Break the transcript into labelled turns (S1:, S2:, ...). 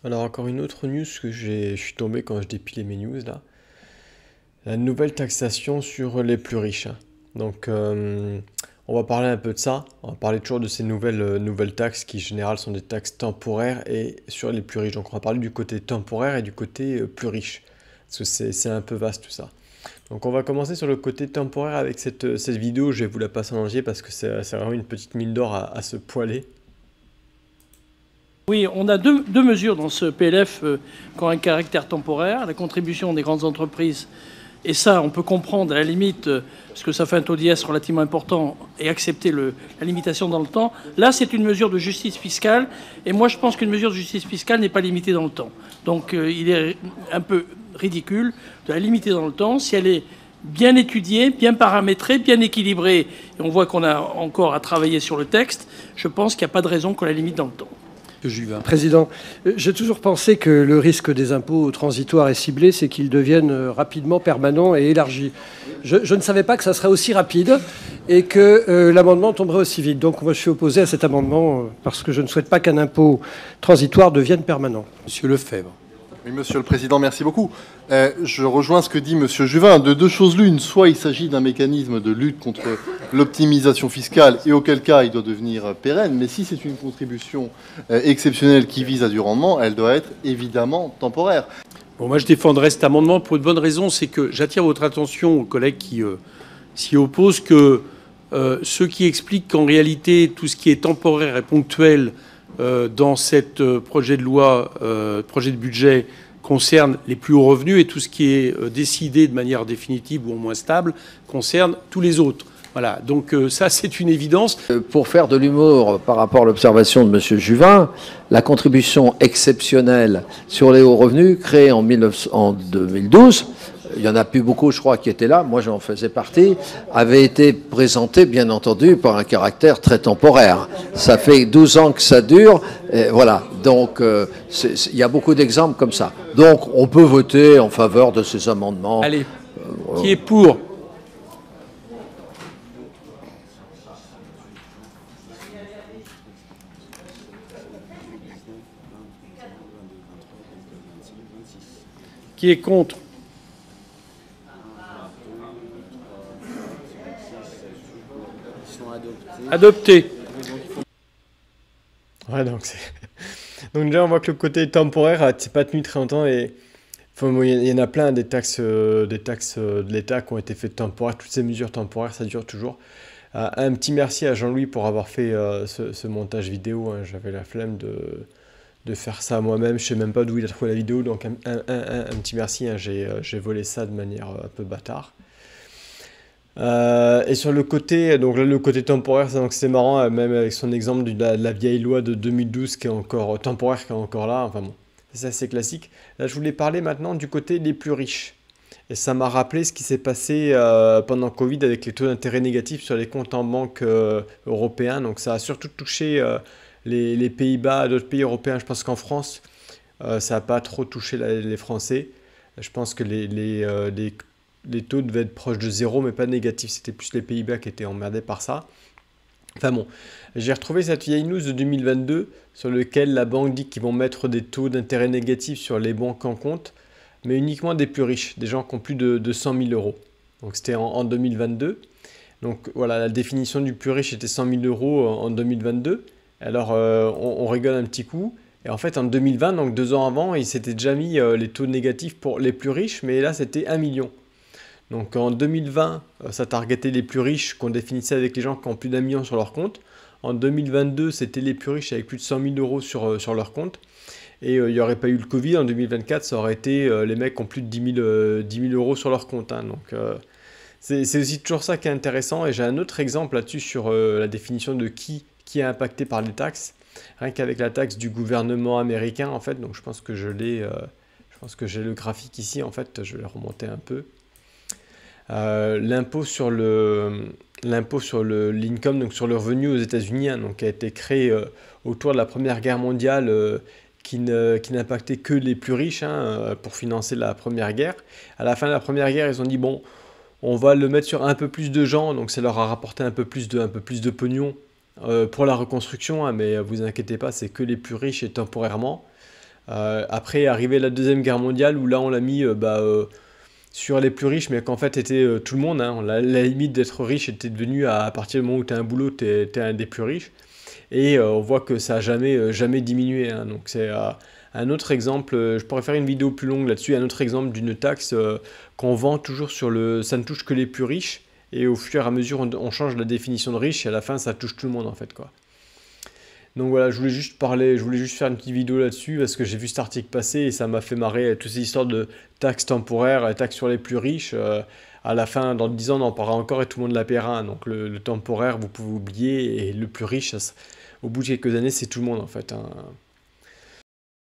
S1: Alors encore une autre news que je suis tombé quand je dépilais mes news là. La nouvelle taxation sur les plus riches, hein. Donc on va parler un peu de ça. On va parler toujours de ces nouvelles taxes qui en général sont des taxes temporaires et sur les plus riches. Donc on va parler du côté temporaire et du côté plus riche. Parce que c'est un peu vaste tout ça. Donc on va commencer sur le côté temporaire avec cette vidéo. Je vais vous la passer en entier parce que c'est vraiment une petite mine d'or à se poiler.
S2: Oui, on a deux mesures dans ce PLF qui ont un caractère temporaire. La contribution des grandes entreprises, et ça, on peut comprendre à la limite, parce que ça fait un taux d'IS relativement important, et accepter la limitation dans le temps. Là, c'est une mesure de justice fiscale, et moi, je pense qu'une mesure de justice fiscale n'est pas limitée dans le temps. Donc, il est un peu ridicule de la limiter dans le temps si elle est bien étudiée, bien paramétrée, bien équilibrée. Et on voit qu'on a encore à travailler sur le texte. Je pense qu'il n'y a pas de raison qu'on la limite dans le temps.
S3: Président, j'ai toujours pensé que le risque des impôts transitoires et ciblés, c'est qu'ils deviennent rapidement permanents et élargis. Je ne savais pas que ça serait aussi rapide et que l'amendement tomberait aussi vite. Donc moi, je suis opposé à cet amendement parce que je ne souhaite pas qu'un impôt transitoire devienne permanent.
S4: Monsieur Lefebvre.
S5: Oui, Monsieur le Président, merci beaucoup. Je rejoins ce que dit Monsieur Juvin. De deux choses l'une, soit il s'agit d'un mécanisme de lutte contre l'optimisation fiscale, et auquel cas il doit devenir pérenne, mais si c'est une contribution exceptionnelle qui vise à du rendement, elle doit être évidemment temporaire.
S4: Bon, moi, je défendrai cet amendement pour une bonne raison, c'est que j'attire votre attention aux collègues qui s'y opposent, que ceux qui expliquent qu'en réalité, tout ce qui est temporaire et ponctuel dans ce projet de loi, projet de budget, concerne les plus hauts revenus, et tout ce qui est décidé de manière définitive ou au moins stable concerne tous les autres. Voilà, donc ça c'est une évidence.
S6: Pour faire de l'humour par rapport à l'observation de M. Juvin, la contribution exceptionnelle sur les hauts revenus créée en 2012, il n'y en a plus beaucoup, je crois, qui étaient là, moi j'en faisais partie, avait été présentée, bien entendu, par un caractère très temporaire. Ça fait 12 ans que ça dure, et voilà, donc il y a beaucoup d'exemples comme ça. Donc on peut voter en faveur de ces amendements.
S4: Allez, qui est pour ? Qui est contre? Adopté.
S1: Ouais, donc donc déjà on voit que le côté temporaire c'est pas tenu très longtemps et il y en a plein des taxes de l'État qui ont été faites temporaires. Toutes ces mesures temporaires ça dure toujours. Un petit merci à Jean-Louis pour avoir fait ce montage vidéo, hein. J'avais la flemme de faire ça moi-même, je sais même pas d'où il a trouvé la vidéo, donc un petit merci, hein. J'ai volé ça de manière un peu bâtard. Et sur le côté, donc là, le côté temporaire, c'est marrant, même avec son exemple de la vieille loi de 2012 qui est encore temporaire, qui est encore là, enfin bon, c'est assez classique. Là, je voulais parler maintenant du côté des plus riches. Et ça m'a rappelé ce qui s'est passé pendant Covid avec les taux d'intérêt négatifs sur les comptes en banque européens. Donc ça a surtout touché les Pays-Bas, d'autres pays européens. Je pense qu'en France, ça n'a pas trop touché les Français. Je pense que les taux devaient être proches de zéro, mais pas négatifs. C'était plus les Pays-Bas qui étaient emmerdés par ça. Enfin bon, j'ai retrouvé cette vieille news de 2022 sur lequel la banque dit qu'ils vont mettre des taux d'intérêt négatifs sur les banques en compte, mais uniquement des plus riches, des gens qui ont plus de 100 000 euros. Donc c'était en 2022. Donc voilà, la définition du plus riche était 100 000 euros en 2022. Alors on rigole un petit coup. Et en fait en 2020, donc 2 ans avant, ils s'étaient déjà mis les taux négatifs pour les plus riches, mais là c'était 1 million. Donc en 2020, ça targetait les plus riches qu'on définissait avec les gens qui ont plus d'1 million sur leur compte. En 2022, c'était les plus riches avec plus de 100 000 euros sur leur compte. Et il n'y aurait pas eu le Covid, en 2024, ça aurait été les mecs qui ont plus de 10 000 euros sur leur compte, hein. Donc c'est aussi toujours ça qui est intéressant. Et j'ai un autre exemple là-dessus sur la définition de qui est impacté par les taxes. Rien qu'avec la taxe du gouvernement américain, en fait. Donc je pense que j'ai le graphique ici, en fait. Je vais remonter un peu. L'impôt sur l'income, donc sur le revenu aux États-Unis, hein, donc, a été créé autour de la Première Guerre mondiale, qui n'impactait que les plus riches, hein, pour financer la Première Guerre. À la fin de la Première Guerre, ils ont dit bon, on va le mettre sur un peu plus de gens, donc ça leur a rapporté un peu plus de pognon pour la reconstruction, hein, mais vous inquiétez pas, c'est que les plus riches et temporairement. Après, arrivé la Deuxième Guerre mondiale, où là, on l'a mis sur les plus riches, mais qu'en fait, était tout le monde. Hein. La limite d'être riche était devenue, à partir du moment où tu as un boulot, tu es un des plus riches. Et on voit que ça n'a jamais diminué. Hein. Donc, c'est un autre exemple. Je pourrais faire une vidéo plus longue là-dessus. Un autre exemple d'une taxe qu'on vend toujours sur le. Ça ne touche que les plus riches. Et au fur et à mesure, on change la définition de riche. Et à la fin, ça touche tout le monde, en fait, quoi. Donc voilà, je voulais juste faire une petite vidéo là-dessus parce que j'ai vu cet article passer et ça m'a fait marrer toutes ces histoires de taxes temporaires, taxes sur les plus riches. À la fin, dans 10 ans, on en parlera encore et tout le monde la paiera. Hein. Donc le temporaire, vous pouvez oublier et le plus riche, au bout de quelques années, c'est tout le monde en fait. Hein.